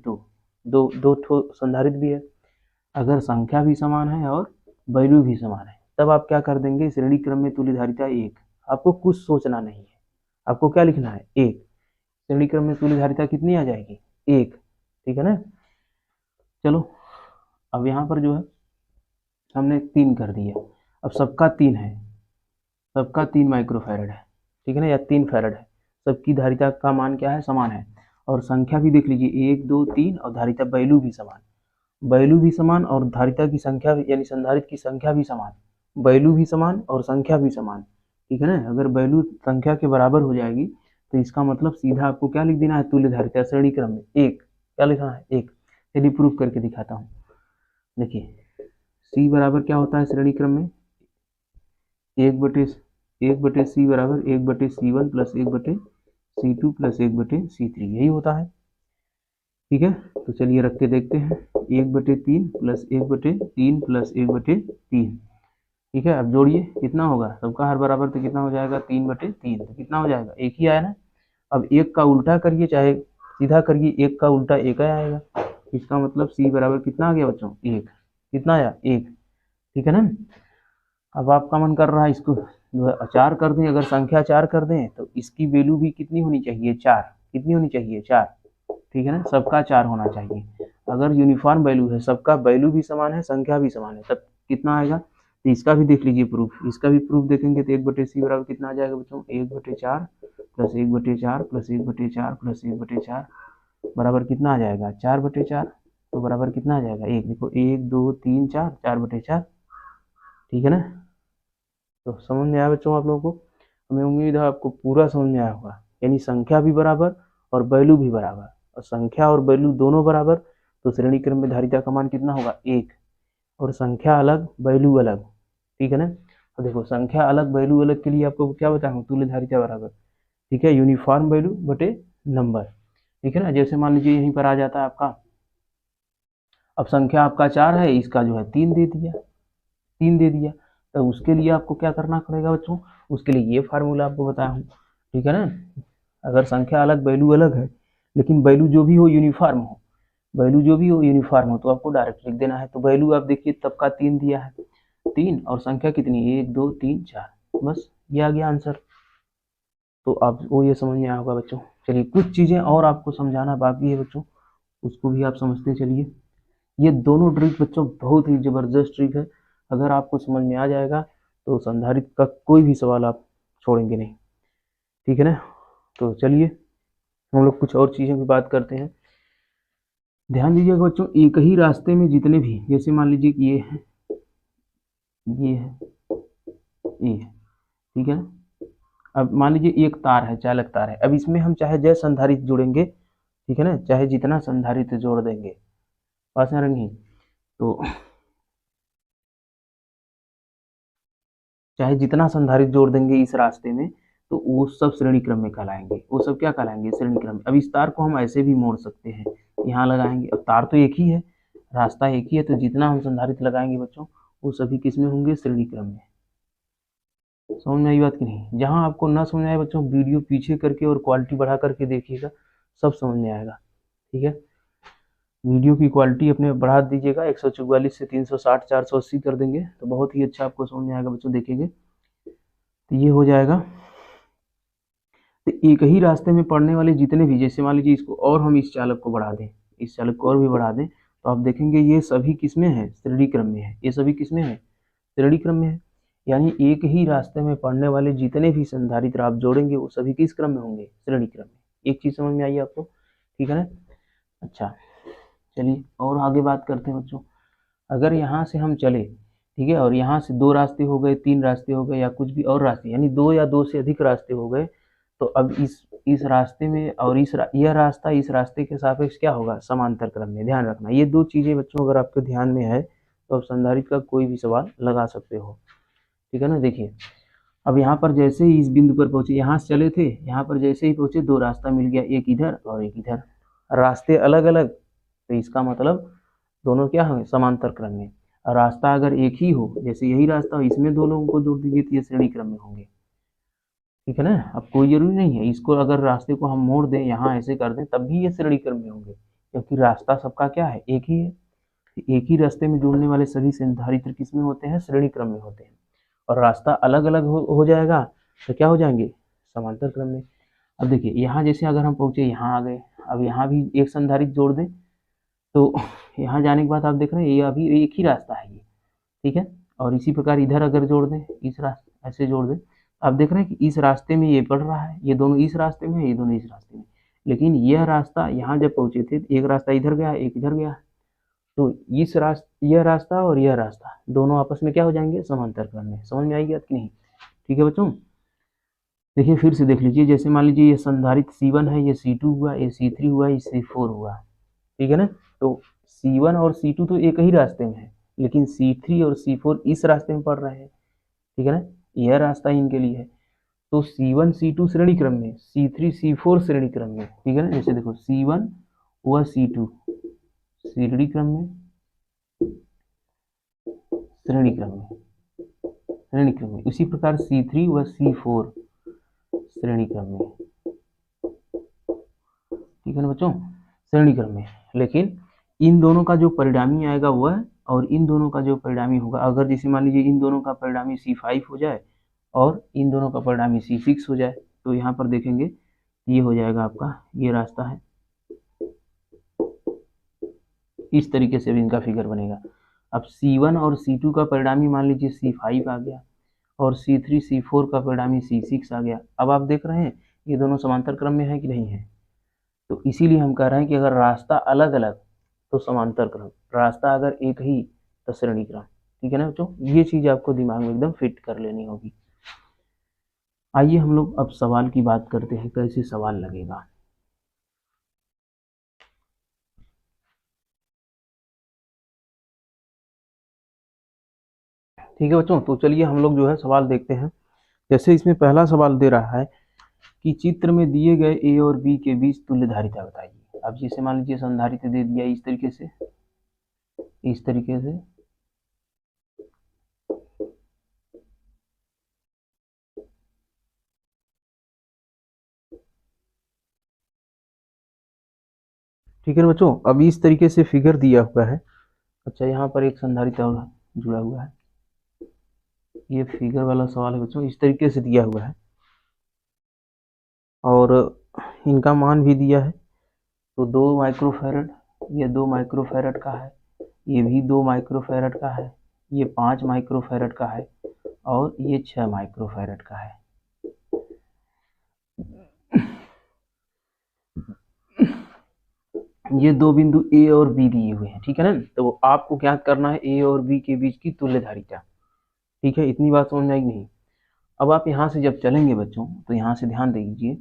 2 ठो संधारित्र भी है। अगर संख्या भी समान है और वैल्यू भी समान है, तब आप क्या कर देंगे, श्रेणी क्रम में तुल्य धारिता 1। आपको कुछ सोचना नहीं है, आपको क्या लिखना है 1। श्रेणी क्रम में तुल्य धारिता कितनी आ जाएगी 1, ठीक है ना। चलो अब यहाँ पर जो है हमने 3 कर दिया, अब सबका 3 है, सबका 3 माइक्रोफैरड है, ठीक है ना, या 3 फैरड है, सबकी धारिता का मान क्या है, समान है। और संख्या भी देख लीजिए 1 2 3, और धारिता वैल्यू भी समान, वैल्यू भी समान और धारिता की संख्या यानी संधारित्र की संख्या भी समान, वैल्यू भी समान और संख्या भी समान, ठीक है ना। अगर वैल्यू संख्या के बराबर हो जाएगी तो इसका मतलब सीधा आपको क्या लिख देना है, तुल्य धारिता श्रेणी क्रम में 1, क्या लिखना है 1। चलिए प्रूफ करके दिखाता हूँ। देखिए C बराबर क्या होता है श्रेणी क्रम में, 1/C बराबर 1/C1 plus 1/C2 plus 1/C3, यही होता है, ठीक है। तो चलिए रख के देखते हैं, 1/3 प्लस 1/3 प्लस 1/3, ठीक है। अब जोड़िए कितना होगा, सबका हर बराबर तो कितना हो जाएगा 3/3, तो कितना हो जाएगा 1 ही आया ना। अब 1 का उल्टा करिए चाहे सीधा करिए, 1 का उल्टा 1 आएगा, इसका मतलब C बराबर कितना आ गया बच्चों 1, कितना आया 1, ठीक है ना। अब आपका मन कर रहा है इसको 4 कर दें, अगर संख्या 4 कर दें तो इसकी वैल्यू भी कितनी होनी चाहिए 4, कितनी होनी चाहिए 4, ठीक है ना, सबका 4 होना चाहिए। अगर यूनिफॉर्म वैल्यू है, सबका वैल्यू भी समान है, संख्या भी समान है, तब कितना आएगा। तो इसका भी देख लीजिए प्रूफ, इसका भी प्रूफ देखेंगे तो 1/C बराबर कितना आ जाएगा बच्चों 1/4 प्लस 1/4 प्लस 1/4 प्लस 1/4 बराबर कितना आ जाएगा 4/4, तो बराबर कितना आ जाएगा 1। देखो 1 2 3 4, 4/4, ठीक है ना। तो समझ में आया बच्चों आप लोगों को, हमें उम्मीद है आपको पूरा समझ में आया होगा। यानी संख्या भी बराबर और वैल्यू भी बराबर, और संख्या और वैल्यू दोनों बराबर, तो श्रेणी क्रम में धारिता का मान कितना होगा 1, और संख्या अलग वैल्यू अलग, ठीक है ना। तो देखो संख्या अलग वैल्यू अलग के लिए आपको क्या बताऊँ, तुल्य धारिता बराबर, ठीक है, यूनिफॉर्म वैल्यू बटे नंबर, ठीक है ना। जैसे मान लीजिए यहीं पर आ जाता है आपका, अब संख्या आपका 4 है, इसका जो है 3 दे दिया, 3 दे दिया, तो उसके लिए आपको क्या करना पड़ेगा बच्चों, उसके लिए ये फार्मूला आपको बताया हूँ, ठीक है ना। अगर संख्या अलग वैल्यू अलग है, लेकिन वैल्यू जो भी हो यूनिफॉर्म हो, वैल्यू जो भी हो यूनिफॉर्म हो, तो आपको डायरेक्ट लिख देना है। तो वैल्यू आप देखिए तब का 3 दिया है, 3 और संख्या कितनी 1 2 3 4, बस ये आ गया आंसर। तो आप वो ये समझ में आया होगा बच्चों। चलिए कुछ चीज़ें और आपको समझाना बाकी है बच्चों, उसको भी आप समझते चलिए। ये दोनों ट्रिक बच्चों बहुत ही ज़बरदस्त ट्रिक है, अगर आपको समझ में आ जाएगा तो संधारित्र का कोई भी सवाल आप छोड़ेंगे नहीं, ठीक है ना। तो चलिए हम लोग कुछ और चीज़ों की बात करते हैं। ध्यान दीजिएगा बच्चों, एक ही रास्ते में जितने भी, जैसे मान लीजिए कि ये है, ये है, ये है, ठीक है ना। अब मान लीजिए एक तार है, चालक तार है, अब इसमें हम चाहे जय संधारित्र जोड़ेंगे, ठीक है ना, चाहे जितना संधारित्र जोड़ देंगे, पास में नहीं, तो चाहे जितना संधारित्र जोड़ देंगे इस रास्ते में, तो वो सब श्रेणी क्रम में कहलाएंगे। वो सब क्या कहलाएंगे? श्रेणी क्रम में। अब इस तार को हम ऐसे भी मोड़ सकते हैं, यहाँ लगाएंगे, अब तार तो एक ही है, रास्ता एक ही है, तो जितना हम संधारित्र लगाएंगे बच्चों वो सभी किस में होंगे? श्रेणी क्रम में। समझ में आई बात कि नहीं? जहाँ आपको ना समझ आए बच्चों, वीडियो पीछे करके और क्वालिटी बढ़ा करके देखिएगा, सब समझ में आएगा, ठीक है। वीडियो की क्वालिटी अपने बढ़ा दीजिएगा, 144 से 360 480 कर देंगे तो बहुत ही अच्छा आपको समझ में आएगा बच्चों, देखेंगे तो ये हो जाएगा। तो एक ही रास्ते में पड़ने वाले जितने भी, जैसे मान लीजिए इसको और हम इस चालक को बढ़ा दें, इस चालक को और भी बढ़ा दें, तो आप देखेंगे ये सभी किसमें है? श्रेणी क्रम में है। ये सभी किसमें है? श्रेणी क्रम में है। यानी एक ही रास्ते में पड़ने वाले जितने भी संधारित्र आप जोड़ेंगे वो सभी किस क्रम में होंगे? श्रेणी क्रम में। एक चीज समझ में आई आपको, ठीक है ना। अच्छा चलिए और आगे बात करते हैं बच्चों। अगर यहाँ से हम चले, ठीक है, और यहाँ से 2 रास्ते हो गए, 3 रास्ते हो गए, या कुछ भी और रास्ते, यानी 2 या 2 से अधिक रास्ते हो गए, तो अब इस रास्ते में और यह रास्ता इस रास्ते के सापेक्ष क्या होगा? समांतर क्रम में। ध्यान रखना ये 2 चीजें बच्चों अगर आपके ध्यान में है तो आप संधारित्र का कोई भी सवाल लगा सकते हो, ठीक है ना। देखिए अब यहाँ पर जैसे ही इस बिंदु पर पहुंचे, यहाँ से चले थे, यहाँ पर जैसे ही पहुंचे 2 रास्ता मिल गया, एक इधर और एक इधर, रास्ते अलग अलग, तो इसका मतलब दोनों क्या होंगे? समांतर क्रम में। और रास्ता अगर एक ही हो, जैसे यही रास्ता हो, इसमें 2 लोगों को जोड़ दीजिए तो ये श्रेणी क्रम में होंगे, ठीक है ना। अब कोई जरूरी नहीं है इसको, अगर रास्ते को हम मोड़ दें, यहाँ ऐसे कर दें, तब भी ये श्रेणी क्रम में होंगे, क्योंकि रास्ता सबका क्या है? एक ही है। एक ही रास्ते में जोड़ने वाले सभी संधारित्र किस में होते हैं? श्रेणी क्रम में होते हैं। और रास्ता अलग अलग हो जाएगा तो क्या हो जाएंगे? समांतर क्रम में। अब देखिए यहाँ जैसे अगर हम पहुंचे, यहाँ आ गए, अब यहाँ भी एक संधारित्र जोड़ दें, तो यहाँ जाने के बाद आप देख रहे हैं ये अभी एक ही रास्ता है ये, ठीक है। और इसी प्रकार इधर अगर जोड़ दें, इस रास्ते ऐसे जोड़ दें, आप देख रहे हैं कि इस रास्ते में ये पड़ रहा है, ये दोनों इस रास्ते में है, ये दोनों इस रास्ते में, लेकिन यह रास्ता यहाँ जब पहुंचे थे, एक रास्ता इधर गया, एक इधर गया, तो यह रास्ता और यह रास्ता दोनों आपस में क्या हो जाएंगे? समांतर क्रम में। समझ में आएगी कि नहीं? ठीक है बच्चों, देखिए फिर से देख लीजिए, जैसे मान लीजिए ये संधारित्र C1 है, ये C2 हुआ, ये C3 हुआ, ये C4 हुआ, ठीक है ना। तो C1 और C2 तो एक ही रास्ते में है, लेकिन C3 और C4 इस रास्ते में पड़ रहे हैं, ठीक है ना, यह रास्ता इनके लिए है। तो C1 C2 श्रेणी क्रम में, C3 C4 श्रेणी क्रम में, ठीक है ना। जैसे देखो C1 व C2 श्रेणी क्रम में, श्रेणी क्रम में, श्रेणी क्रम में। इसी प्रकार C3 व C4 श्रेणी क्रम में, ठीक है ना बच्चों, श्रेणी क्रम में। लेकिन इन दोनों का जो परिणामी आएगा वह, और इन दोनों का जो परिणामी होगा, अगर जैसे मान लीजिए इन दोनों का परिणामी C5 हो जाए और इन दोनों का परिणामी C6 हो जाए, तो यहाँ पर देखेंगे ये हो जाएगा आपका, ये रास्ता है, इस तरीके से भी इनका फिगर बनेगा। अब C1 और C2 का परिणामी मान लीजिए C5 आ गया, और C3 C4 का परिणामी C6 आ गया। अब आप देख रहे हैं ये दोनों समांतर क्रम में है कि नहीं है? तो इसीलिए हम कह रहे हैं कि अगर रास्ता अलग अलग तो समांतर क्रम, रास्ता अगर एक ही तो श्रेणी क्रम, ठीक है ना बच्चों। ये चीज आपको दिमाग में एकदम फिट कर लेनी होगी। आइए हम लोग अब सवाल की बात करते हैं, कैसे सवाल लगेगा। ठीक है बच्चों, तो चलिए हम लोग जो है सवाल देखते हैं। जैसे इसमें पहला सवाल दे रहा है कि चित्र में दिए गए ए और बी के बीच तुल्य धारिता बताइए। अब जैसे मान लीजिए संधारित्र दे दिया इस तरीके से, इस तरीके से, ठीक है ना बच्चों। अब इस तरीके से फिगर दिया हुआ है। अच्छा यहाँ पर एक संधारित्र और जुड़ा हुआ है, ये फिगर वाला सवाल है बच्चों, इस तरीके से दिया हुआ है और इनका मान भी दिया है, तो 2 माइक्रोफैरड ये 2 माइक्रोफैरड का है, ये भी 2 माइक्रोफैरड का है, ये 5 माइक्रोफैरड का है और ये 6 माइक्रोफैरड का है। ये दो बिंदु ए और बी दिए हुए हैं, ठीक है ना। तो आपको क्या करना है, ए और बी के बीच की तुल्यधारिता, ठीक है। इतनी बात समझ आएगी नहीं। अब आप यहाँ से जब चलेंगे बच्चों, तो यहाँ से ध्यान दीजिए।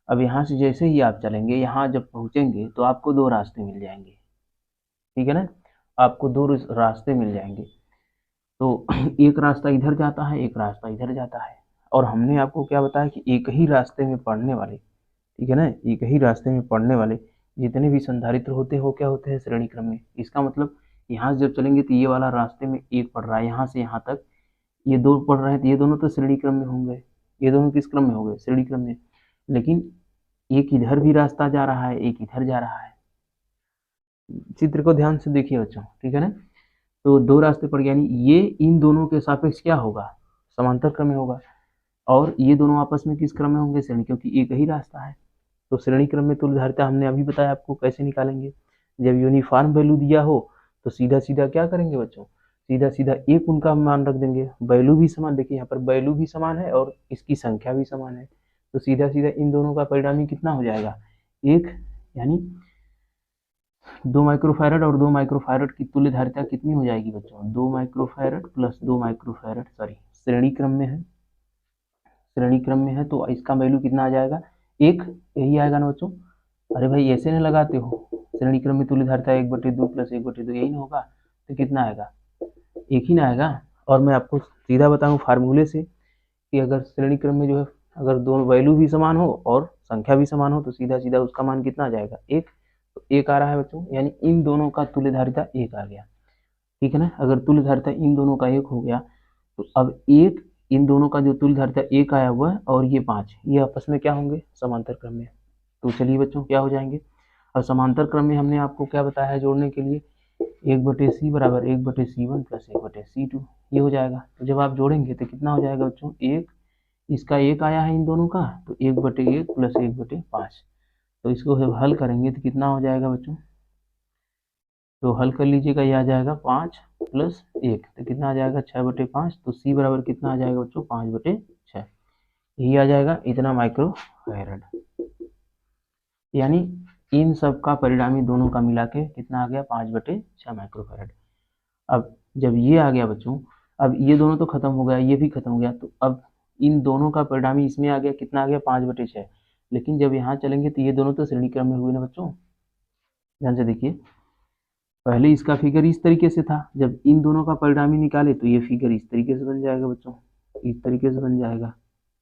अब यहाँ से जैसे ही आप चलेंगे, यहाँ जब पहुँचेंगे तो आपको 2 रास्ते मिल जाएंगे, ठीक है ना। आपको 2 रास्ते मिल जाएंगे। तो एक रास्ता इधर जाता है, एक रास्ता इधर जाता है। और हमने आपको क्या बताया कि एक ही रास्ते में पढ़ने वाले, ठीक है ना, एक ही रास्ते में पढ़ने वाले जितने भी संधारित्र होते हो क्या होते हैं, श्रेणी क्रम में। इसका मतलब यहाँ से जब चलेंगे तो ये वाला रास्ते में एक पढ़ रहा है, यहाँ से यहाँ तक ये 2 पढ़ रहे हैं, तो ये दोनों तो श्रेणी क्रम में होंगे। ये दोनों किस क्रम में हो गए, श्रेणी क्रम में। लेकिन एक इधर भी रास्ता जा रहा है, एक इधर जा रहा है। चित्र को ध्यान से देखिए बच्चों, ठीक है ना। तो 2 रास्ते पड़ गए, यानी ये इन दोनों के सापेक्ष क्या होगा, समांतर क्रम में होगा। और ये दोनों आपस में किस क्रम में होंगे, श्रेणी, क्योंकि एक ही रास्ता है। तो श्रेणी क्रम में तुल्यधारिता हमने अभी बताया आपको कैसे निकालेंगे। जब यूनिफॉर्म वैल्यू दिया हो तो सीधा सीधा क्या करेंगे बच्चों, सीधा सीधा एक उनका मान रख देंगे। वैल्यू भी समान, देखिए यहाँ पर वैल्यू भी समान है और इसकी संख्या भी समान है। तो सीधा सीधा इन दोनों का परिणामी कितना हो जाएगा, एक। यानी 2 माइक्रोफैरड और 2 माइक्रोफैरड की तुल्यधारिता कितनी हो जाएगी बच्चों, 2 माइक्रोफैरड प्लस 2 माइक्रोफैरड, सॉरी श्रेणी क्रम में है, श्रेणी क्रम में है। तो इसका वैल्यू कितना आ जाएगा, एक। यही आएगा ना बच्चों। अरे भाई ऐसे नहीं लगाते हो, श्रेणी क्रम में तुल्यधारिता 1/2 प्लस 1/2 यही ना होगा। तो कितना आएगा, एक ही ना आएगा। और मैं आपको सीधा बताऊं फार्मूले से कि अगर श्रेणी क्रम में जो है, अगर दोनों वैल्यू भी समान हो और संख्या भी समान हो तो सीधा सीधा उसका मान कितना आ जाएगा, एक। तो एक आ रहा है बच्चों, यानी इन दोनों का तुल्यधारिता एक आ गया, ठीक है ना। अगर तुल्यधारिता इन दोनों का एक हो गया तो अब एक, इन दोनों का जो तुल्यधारिता एक आया हुआ है और ये 5, ये आपस में क्या होंगे, समांतर क्रम में। तो चलिए बच्चों क्या हो जाएंगे। और समांतर क्रम में हमने आपको क्या बताया है जोड़ने के लिए, 1/c बराबर 1/c1 प्लस 1/c2, ये हो जाएगा। तो जब आप जोड़ेंगे तो कितना हो जाएगा बच्चों, एक, इसका एक आया है इन दोनों का, तो 1/1 प्लस 1/5। तो इसको जब हल करेंगे तो कितना हो जाएगा बच्चों, तो हल कर लीजिएगा, ये आ जाएगा 5 प्लस 1, तो कितना आ जाएगा 6/5। तो सी बराबर कितना आ जाएगा बच्चों, 5/6, यही आ जाएगा इतना माइक्रोफैरड। यानी इन सब का परिणामी दोनों का मिला के कितना आ गया, 5/6 माइक्रोफैरड। अब जब ये आ गया बच्चों, अब ये दोनों तो खत्म हो गया, ये भी खत्म हो गया, तो अब इन दोनों का परिणामी इसमें आ गया, कितना आ गया, 5/6। लेकिन जब यहाँ चलेंगे तो ये दोनों तो श्रेणी क्रम में हुए ना बच्चों। ध्यान से देखिए, पहले इसका फिगर इस तरीके से था, जब इन दोनों का परिणामी निकाले तो ये फिगर इस तरीके से बन जाएगा बच्चों, इस तरीके से बन जाएगा,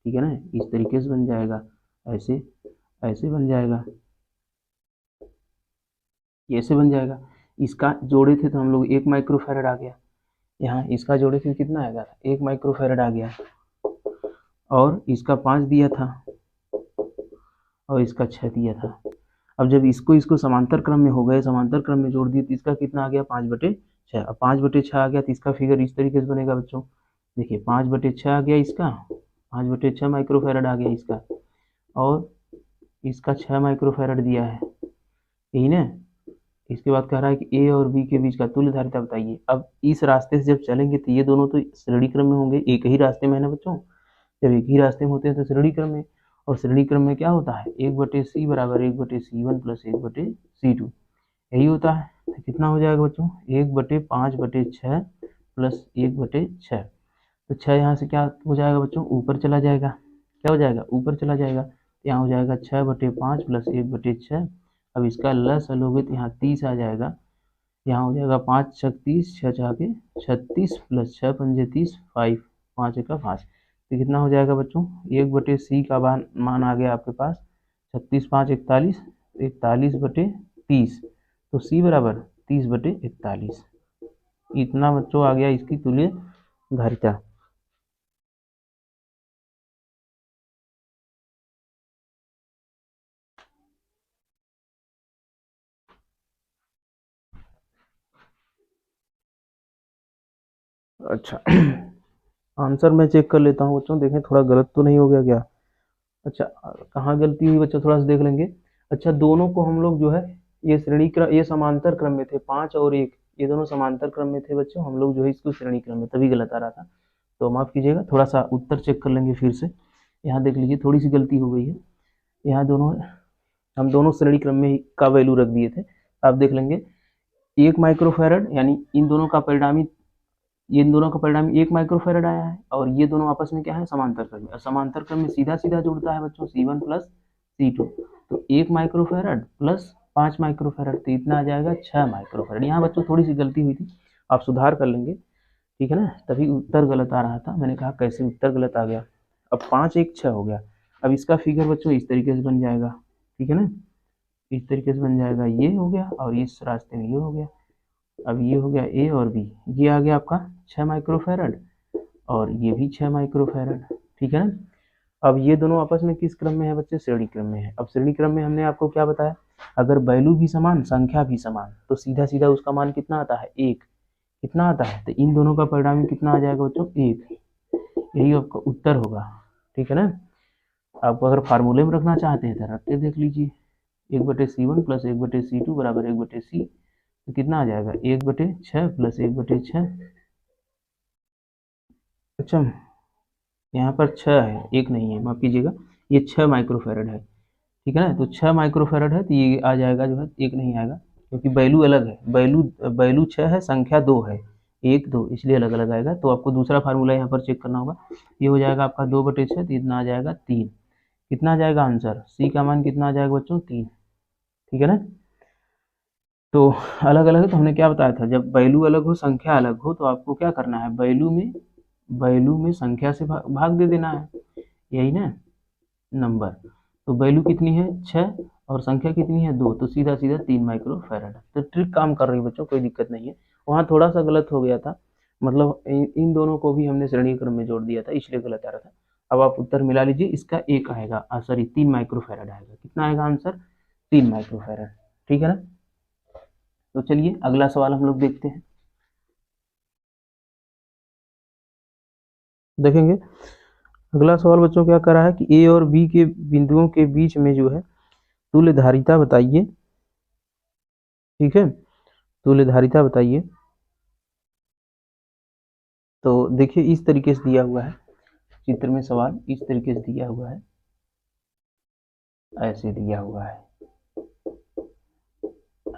ठीक है ना, इस तरीके से बन जाएगा, ऐसे ऐसे बन जाएगा, ऐसे बन जाएगा। इसका जोड़े थे तो हम लोग 1 माइक्रोफैरड आ गया, यहाँ इसका जोड़े थे कितना आएगा, 1 माइक्रोफैरड आ गया। और इसका 5 दिया था और इसका 6 दिया था। अब जब इसको समांतर क्रम में हो गए, समांतर क्रम में जोड़ दिए तो इसका कितना आ गया, 5/6। अब 5/6 आ गया तो इसका फिगर इस तरीके से बनेगा बच्चों, देखिए 5/6 आ गया इसका, 5/6 माइक्रोफैरड आ गया इसका, और इसका 6 माइक्रोफैरड दिया है, यही ना। इसके बाद कह रहा है कि ए और बी के बीच का तुल्यधारिता बताइए। अब इस रास्ते से जब चलेंगे तो ये दोनों तो श्रेणी क्रम में होंगे, एक ही रास्ते में है ना बच्चों। जब एक ही रास्ते में होते हैं तो श्रेणी क्रम में, और श्रेणी क्रम में क्या होता है, 1/c बराबर 1/c1 प्लस 1/c2, यही होता है। तो कितना हो जाएगा बच्चों, 1/5/6 प्लस 1/6। तो 6 यहाँ से क्या हो जाएगा बच्चों, ऊपर चला जाएगा, क्या हो जाएगा, ऊपर चला जाएगा। यहाँ हो जाएगा 6/5 प्लस 1/6। अब इसका लस लोगे तो यहाँ 30 आ जाएगा, यहाँ हो जाएगा 5 छक 30, 6 छके 36 प्लस 6 पंजे 30, 5 5 का 5। तो कितना हो जाएगा बच्चों, 1/c का मान आ गया आपके पास 36 5 41, 41/30। तो c बराबर 30/41, इतना बच्चों आ गया इसकी तुल्यधारिता। अच्छा आंसर मैं चेक कर लेता हूँ बच्चों, देखें थोड़ा गलत तो नहीं हो गया क्या। अच्छा कहाँ गलती हुई बच्चों, थोड़ा सा देख लेंगे। अच्छा दोनों को हम लोग जो है ये श्रेणी क्रम, ये समांतर क्रम में थे 5 और 1, ये दोनों समांतर क्रम में थे बच्चों, हम लोग जो है इसको श्रेणी क्रम में, तभी गलत आ रहा था। तो माफ कीजिएगा, थोड़ा सा उत्तर चेक कर लेंगे फिर से। यहाँ देख लीजिए थोड़ी सी गलती हो गई है, यहाँ दोनों हम दोनों श्रेणी क्रम में का वैल्यू रख दिए थे। आप देख लेंगे 1 माइक्रोफैरड, यानी इन दोनों का परिणामी, ये इन दोनों का परिणाम 1 माइक्रोफैरड आया है, और ये दोनों आपस में क्या है, समांतर क्रम में। और समांतर क्रम में सीधा सीधा जुड़ता है बच्चों C1 प्लस C2, तो 1 माइक्रोफैरड प्लस 5 माइक्रोफैरड, तो इतना आ जाएगा 6 माइक्रोफैरड। यहाँ बच्चों थोड़ी सी गलती हुई थी, आप सुधार कर लेंगे, ठीक है ना, तभी उत्तर गलत आ रहा था। मैंने कहा कैसे उत्तर गलत आ गया। अब 5 1 6 हो गया। अब इसका फिगर बच्चों इस तरीके से बन जाएगा, ठीक है ना, इस तरीके से बन जाएगा, ये हो गया और इस रास्ते में ये हो गया। अब ये हो गया ए और बी, ये आ गया आपका 6 माइक्रोफैरड और ये भी 6 माइक्रोफैरड, ठीक है ना। अब ये दोनों आपस में किस क्रम में है बच्चे, श्रेणी क्रम में है। अब श्रेणी क्रम में हमने आपको क्या बताया, अगर वैल्यू भी समान, संख्या भी समान, तो सीधा सीधा उसका मान कितना आता है, 1। कितना आता है, तो इन दोनों का परिणामी कितना आ जाएगा बच्चों, 1। यही आपका उत्तर होगा, ठीक है ना। आपको अगर फार्मूले में रखना चाहते हैं तो रख के देख लीजिए, 1/C1 प्लस 1/C2 बराबर 1/C, तो कितना आ जाएगा, 1/6 प्लस 1/6। अच्छा, यहाँ पर 6 है, 1 नहीं है, माफ कीजिएगा, ये 6 माइक्रोफैरड है, ठीक है ना। तो 6 माइक्रोफैरड है, तो ये आ जाएगा जो है, 1 नहीं आएगा, क्योंकि वैल्यू अलग है, वैल्यू 6 है, संख्या 2 है, 1 2, इसलिए अलग अलग आएगा। तो आपको दूसरा फार्मूला यहाँ पर चेक करना होगा, ये हो जाएगा आपका 2/6, तो इतना आ जाएगा 3। कितना आ जाएगा आंसर, सी का मान कितना आ जाएगा बच्चों, 3, ठीक है ना। तो अलग अलग है, तो हमने क्या बताया था, जब वैल्यू अलग हो, संख्या अलग हो, तो आपको क्या करना है, वैल्यू में संख्या से भाग दे देना है, यही ना नंबर। तो वैल्यू कितनी है 6 और संख्या कितनी है 2, तो सीधा सीधा 3 माइक्रोफैरड। तो ट्रिक काम कर रही है बच्चों, कोई दिक्कत नहीं है। वहाँ थोड़ा सा गलत हो गया था, मतलब इन दोनों को भी हमने श्रेणी क्रम में जोड़ दिया था, इसलिए गलत आ रहा था। अब आप उत्तर मिला लीजिए, इसका 1 आएगा, सॉरी 3 माइक्रोफैरड आएगा। कितना आएगा आंसर, 3 माइक्रोफैरड, ठीक है ना। तो चलिए अगला सवाल हम लोग देखते हैं, देखेंगे। अगला सवाल बच्चों क्या कर रहा है कि ए और बी के बिंदुओं के बीच में जो है तुल्यधारिता बताइए, ठीक है, तुल्यधारिता बताइए। तो देखिए इस तरीके से दिया हुआ है चित्र में, सवाल इस तरीके से दिया हुआ है, ऐसे दिया हुआ है,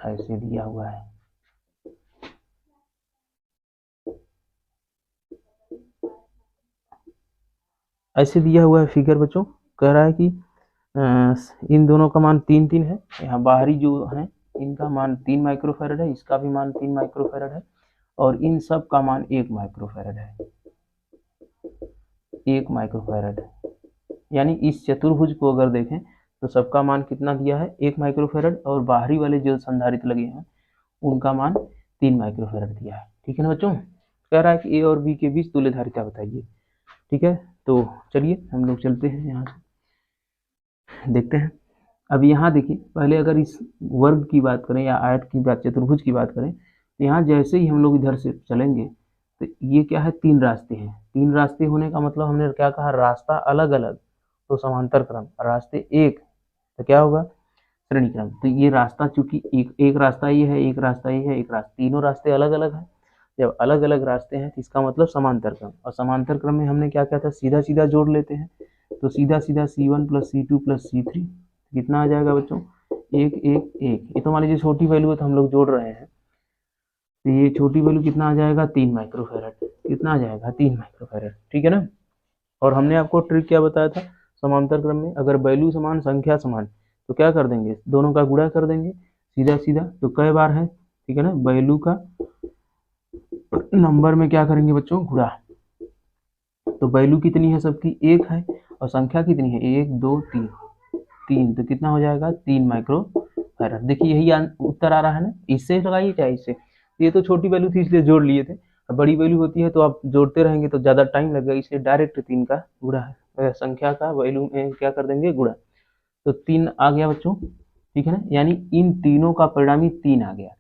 ऐसे दिया हुआ है, ऐसे दिया हुआ है फिगर बच्चों। कह रहा है कि इन दोनों का मान 3 3 है, यहाँ बाहरी जो है इनका मान 3 माइक्रोफैरड है, इसका भी मान 3 माइक्रोफैरड है, और इन सब का मान 1 माइक्रोफैरड है, 1 माइक्रोफैरड। यानी इस चतुर्भुज को अगर देखें तो सबका मान कितना दिया है, 1 माइक्रोफैरड, और बाहरी वाले जो संधारित्र लगे हैं उनका मान 3 माइक्रोफैरड दिया है, ठीक है ना बच्चों। कह रहा है कि ए और बी के बीच तुल्यधारिता बताइए, ठीक है। तो चलिए हम लोग चलते हैं, यहाँ से देखते हैं। अब यहाँ देखिए, पहले अगर इस वर्ग की बात करें या आयत की बात, चतुर्भुज की बात करें, तो यहाँ जैसे ही हम लोग इधर से चलेंगे तो ये क्या है, 3 रास्ते हैं। 3 रास्ते होने का मतलब हमने क्या कहा, रास्ता अलग अलग तो समांतर क्रम, रास्ते एक तो क्या होगा, श्रेणी क्रम। तो ये रास्ता चूंकि एक रास्ता ये है, एक रास्ता ये है, एक रास्ता, तीनों रास्ते अलग अलग हैं। जब अलग अलग रास्ते हैं तो इसका मतलब समांतर क्रम, और समांतर क्रम में हमने क्या किया था, सीधा सीधा जोड़ लेते हैं। तो सीधा सीधा C1 plus C2 plus C3 कितना आ जाएगा बच्चों, 1 1 1। ये तो मान लीजिए छोटी वैल्यू है तो हम लोग जोड़ रहे हैं, तो ये छोटी वैल्यू कितना आ जाएगा, 3 माइक्रोफैरड। कितना आ जाएगा, 3 माइक्रोफैरड, ठीक है ना। और हमने आपको ट्रिक क्या बताया था, समांतर क्रम में अगर वैल्यू समान, संख्या समान, तो क्या कर देंगे, दोनों का गुणा कर देंगे सीधा सीधा। तो कई बार है, ठीक है ना, वैल्यू का नंबर में क्या करेंगे बच्चों, गुणा। तो वैल्यू कितनी है सबकी, 1 है, और संख्या कितनी है, 1 2 3 3, तो कितना हो जाएगा, 3 माइक्रोफैरड। देखिए यही उत्तर आ रहा है ना, इससे लगाइए चाहे इससे। ये तो छोटी वैल्यू थी इसलिए जोड़ लिए थे, बड़ी वैल्यू होती है तो आप जोड़ते रहेंगे तो ज़्यादा टाइम लगेगा, इसलिए डायरेक्ट 3 का गुणा है, संख्या का वैल्यू में क्या कर देंगे, गुणा। तो 3 आ गया बच्चों, ठीक है ना, यानी इन तीनों का परिणामी 3 आ गया।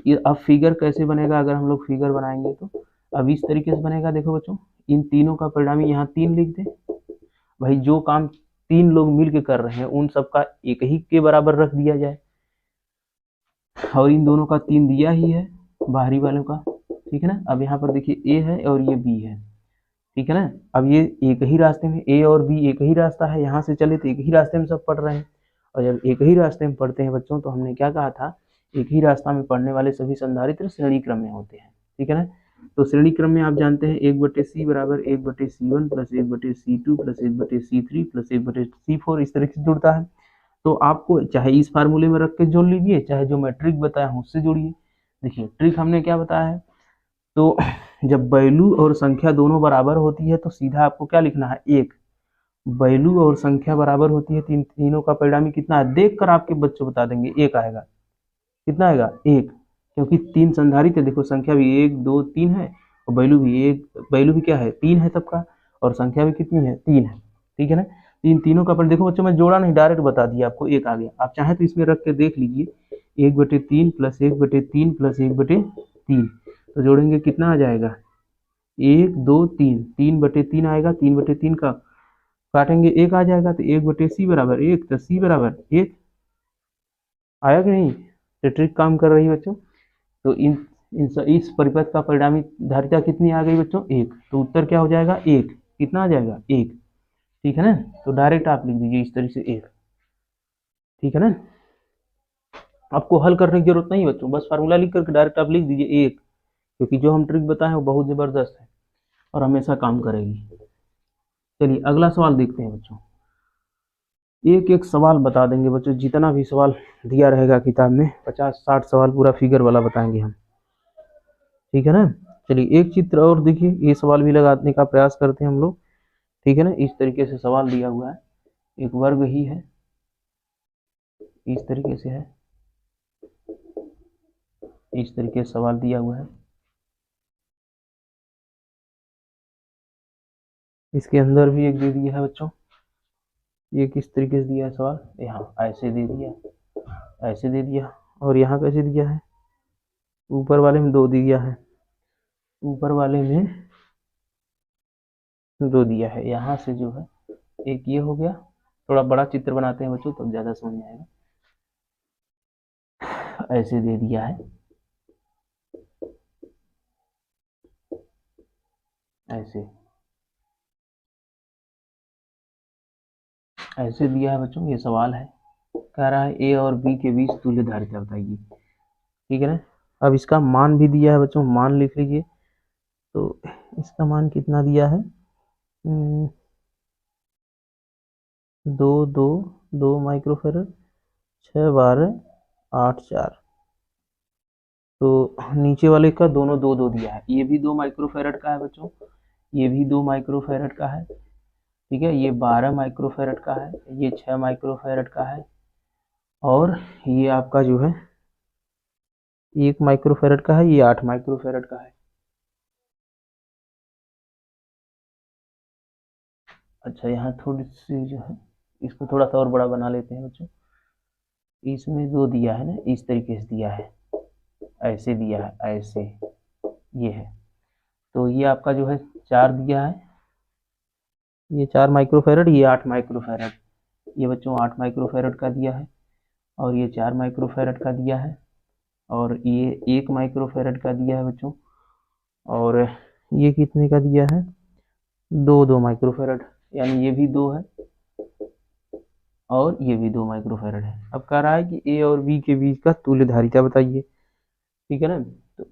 ये अब फिगर कैसे बनेगा, अगर हम लोग फिगर बनाएंगे तो अब इस तरीके से बनेगा। देखो बच्चों, इन तीनों का परिणामी यहाँ 3 लिख दे, भाई जो काम 3 लोग मिल के कर रहे हैं उन सबका एक ही के बराबर रख दिया जाए, और इन दोनों का 3 दिया ही है, बाहरी वालों का, ठीक है ना। अब यहाँ पर देखिए ए है और ये बी है, ठीक है ना। अब ये एक ही रास्ते में, ए और बी एक ही रास्ता है, यहाँ से चले तो एक ही रास्ते में सब पढ़ रहे हैं। और जब एक ही रास्ते में पढ़ते हैं बच्चों, तो हमने क्या कहा था, एक ही रास्ता में पढ़ने वाले सभी संधारित्र श्रेणी क्रम में होते हैं, ठीक है ना। तो श्रेणी क्रम में आप जानते हैं 1/c बराबर 1/c1 plus 1/c2 plus 1/c3 plus 1/c4 इस तरह से जुड़ता है। तो आपको चाहे इस फार्मूले में रख के जोड़ लीजिए, चाहे जो मैं ट्रिक बताया हूँ उससे जोड़िए। देखिए ट्रिक हमने क्या बताया है, तो जब वैल्यू और संख्या दोनों बराबर होती है तो सीधा आपको क्या लिखना है, एक। वैल्यू और संख्या बराबर होती है, तीनों का परिणामी कितना है देख कर आपके बच्चे बता देंगे, एक आएगा। कितना आएगा, एक। क्योंकि 3 संधारित्र है, देखो संख्या भी 1 2 3 है, और वैल्यू भी वैल्यू भी क्या है 3 है सबका, और संख्या भी कितनी है 3 है, ठीक है ना। तीनों का पर देखो बच्चों मैं जोड़ा नहीं, डायरेक्ट बता दिया आपको, एक आ गया। आप चाहे तो इसमें रख के देख लीजिए, 1/3 प्लस 1/3 प्लस 1/3, तो जोड़ेंगे कितना आ जाएगा, 1 2 3, 3/3 आएगा, 3/3 का काटेंगे 1 आ जाएगा, तो 1/c बराबर 1, तो c बराबर 1 आया कि नहीं। तो ट्रिक काम कर रही है बच्चों। तो इस परिपथ का परिणामी धारिता कितनी आ गई बच्चों, 1। तो उत्तर क्या हो जाएगा, 1। कितना आ जाएगा, 1, ठीक है ना। तो डायरेक्ट आप लिख दीजिए इस तरह से 1, ठीक है ना। आपको हल करने की जरूरत नहीं बच्चों, बस फार्मूला लिख करके डायरेक्ट आप लिख दीजिए 1, क्योंकि जो हम ट्रिक बताए हैं वो बहुत जबरदस्त है और हमेशा काम करेगी। चलिए अगला सवाल देखते हैं बच्चों। एक एक सवाल बता देंगे बच्चों, जितना भी सवाल दिया रहेगा किताब में, 50-60 सवाल पूरा फिगर वाला बताएंगे हम, ठीक है ना। चलिए एक चित्र और देखिए, ये सवाल भी लगाने का प्रयास करते हैं हम लोग, ठीक है ना। इस तरीके से सवाल दिया हुआ है, एक वर्ग ही है, इस तरीके से है, इस तरीके से सवाल दिया हुआ है। इसके अंदर भी एक दे दिया है बच्चों, ये किस तरीके से दिया है सवाल, यहाँ ऐसे दे दिया, ऐसे दे दिया, और यहाँ कैसे दिया है, ऊपर वाले में 2 दिया है, ऊपर वाले में 2 दिया है। यहाँ से जो है एक ये हो गया, थोड़ा बड़ा चित्र बनाते हैं बच्चों तब ज्यादा समझ में आएगा। ऐसे दे दिया है, ऐसे ऐसे दिया है बच्चों। ये सवाल है, कह रहा है ए और बी के बीच तुल्य धारिता बताइए, ठीक है ना। अब इसका मान भी दिया है बच्चों, मान लिख लीजिए। तो इसका मान कितना दिया है, 2 माइक्रोफेरड, 6 12 8 4। तो नीचे वाले का दोनों 2 दिया है, ये भी 2 माइक्रोफेरड का है बच्चों, ये भी 2 माइक्रोफेरड का है, ठीक है। ये 12 माइक्रोफेरड का है, ये 6 माइक्रोफेरड का है, और ये आपका जो है 1 माइक्रोफेरड का है, ये 8 माइक्रोफेरड का है। अच्छा यहाँ थोड़ी सी जो है, इसको थोड़ा सा और बड़ा बना लेते हैं बच्चों। इसमें 2 दिया है ना, इस तरीके से दिया है, ऐसे दिया है, ऐसे ये है। तो ये आपका जो है 4 दिया है, ये 4 माइक्रोफेरड, ये 8 माइक्रोफेरड, ये बच्चों 8 माइक्रोफेरड का दिया है, और ये 4 माइक्रोफेरड का दिया है, और ये 1 माइक्रोफेरड का दिया है बच्चों, और ये कितने का दिया है, 2 माइक्रोफेरड, यानी ये भी 2 है और ये भी 2 माइक्रोफेरड है। अब कह रहा है कि ए और बी के बीच का तुल्य धारिता बताइए, ठीक है ना। तो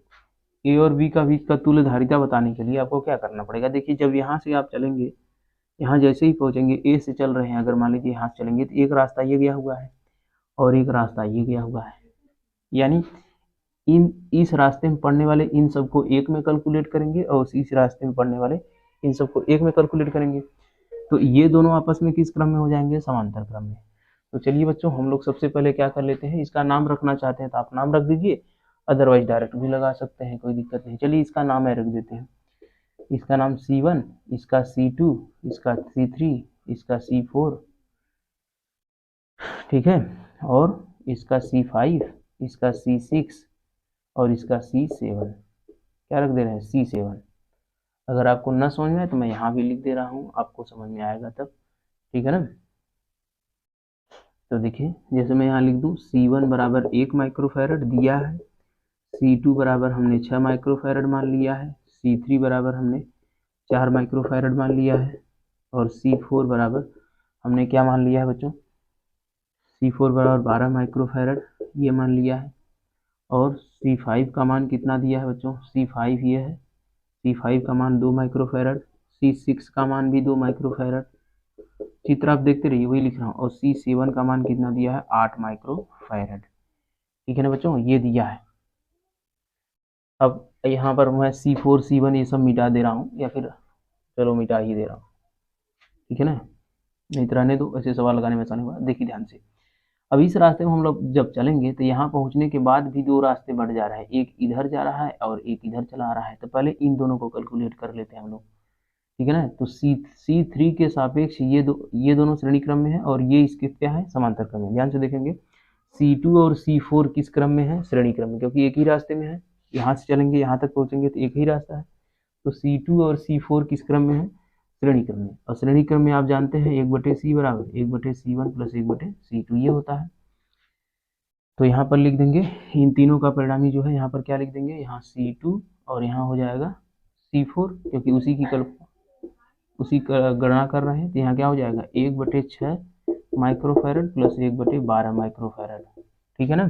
ए और बी का बीच का तुल्य धारिता बताने के लिए आपको क्या करना पड़ेगा, देखिए जब यहाँ से आप चलेंगे, यहाँ जैसे ही पहुंचेंगे, ए से चल रहे हैं अगर मान लीजिए यहाँ से चलेंगे, तो एक रास्ता ये गया हुआ है और एक रास्ता ये गया हुआ है, यानी इस रास्ते में पढ़ने वाले इन सबको एक में कैलकुलेट करेंगे, और इस रास्ते में पढ़ने वाले इन सबको एक में कैलकुलेट करेंगे। तो ये दोनों आपस में किस क्रम में हो जाएंगे, समांतर क्रम में। तो चलिए बच्चों हम लोग सबसे पहले क्या कर लेते हैं, इसका नाम रखना चाहते हैं तो आप नाम रख दीजिए, अदरवाइज डायरेक्ट भी लगा सकते हैं, कोई दिक्कत नहीं। चलिए इसका नाम है रख देते हैं, इसका नाम C1, इसका C2, इसका C3, इसका C4, ठीक है, और इसका C5, इसका C6, और इसका C7। क्या रख दे रहे हैं, C7। अगर आपको न समझ में आए तो मैं यहाँ भी लिख दे रहा हूँ, आपको समझ में आएगा तब, ठीक है ना। तो देखिए जैसे मैं यहाँ लिख दूँ C1 बराबर 1 माइक्रोफैरड दिया है, C2 बराबर हमने 6 माइक्रोफैरड मान लिया है, C3 बराबर हमने 4 माइक्रोफैरड मान लिया है, और C4 बराबर हमने क्या मान लिया है बच्चों, C4 बराबर 12 माइक्रोफैरड ये मान लिया है। और C5 का मान कितना दिया है बच्चों, C5 ये है, C5 का मान 2 माइक्रोफैरड, C6 का मान भी 2 माइक्रोफैरड, चित्र आप देखते रहिए वही लिख रहा हूँ। और C7 का मान कितना दिया है, 8 माइक्रोफैरड। ठीक है ना बच्चों, ये दिया है। अब यहाँ पर मैं C4 C1 ये सब मिटा दे रहा हूँ, या फिर चलो मिटा ही दे रहा हूँ, ठीक है ना, नहीं तो रहने दो, ऐसे सवाल लगाने में आसानी होगा। देखिए ध्यान से, अब इस रास्ते में हम लोग जब चलेंगे तो यहाँ पहुँचने के बाद भी दो रास्ते बढ़ जा रहा है, एक इधर जा रहा है और एक इधर चला आ रहा है। तो पहले इन दोनों को कैलकुलेट कर लेते हैं हम लोग, ठीक है ना। तो C3 के सापेक्ष ये दोनों श्रेणी क्रम में है, और ये इसके क्या है, समांतर क्रम में। ध्यान से देखेंगे C2 और C4 किस क्रम में है, श्रेणी क्रम में, क्योंकि एक ही रास्ते में है। यहाँ से चलेंगे यहाँ तक पहुँचेंगे तो एक ही रास्ता है। तो C2 और C4 किस क्रम में है, श्रेणी क्रम में। और श्रेणी क्रम में आप जानते हैं 1/C बराबर 1/C1 प्लस 1/C2 ये होता है। तो यहाँ पर लिख देंगे इन तीनों का परिणामी जो है, यहाँ पर क्या लिख देंगे, यहाँ C2 और यहाँ हो जाएगा C4, क्योंकि उसी का गणना कर रहे हैं। तो यहाँ क्या हो जाएगा 1/6 माइक्रोफैरड प्लस 1/12 माइक्रोफैरड, ठीक है ना।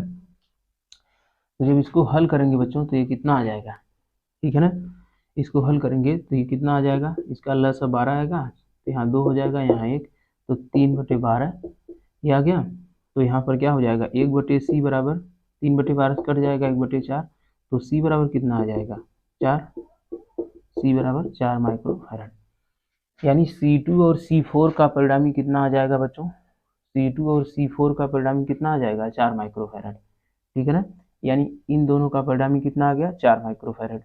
तो जब इसको हल करेंगे बच्चों तो ये कितना आ जाएगा, ठीक है ना, इसको हल करेंगे तो ये कितना आ जाएगा, इसका लसा 12 आएगा, तो यहाँ 2 हो जाएगा, यहाँ 1, तो 3/12 ये आ गया। तो यहाँ पर क्या हो जाएगा 1/C बराबर 3/12 कट जाएगा 1/4, तो C बराबर कितना आ जाएगा 4, C बराबर 4 माइक्रोफैरड। यानी C2 और C4 का परिणामी कितना आ जाएगा बच्चों, C2 और C4 का परिणामी कितना आ जाएगा 4 माइक्रोफैरड, ठीक है ना। यानी इन दोनों का परिणामी कितना आ गया 4 माइक्रोफैरड।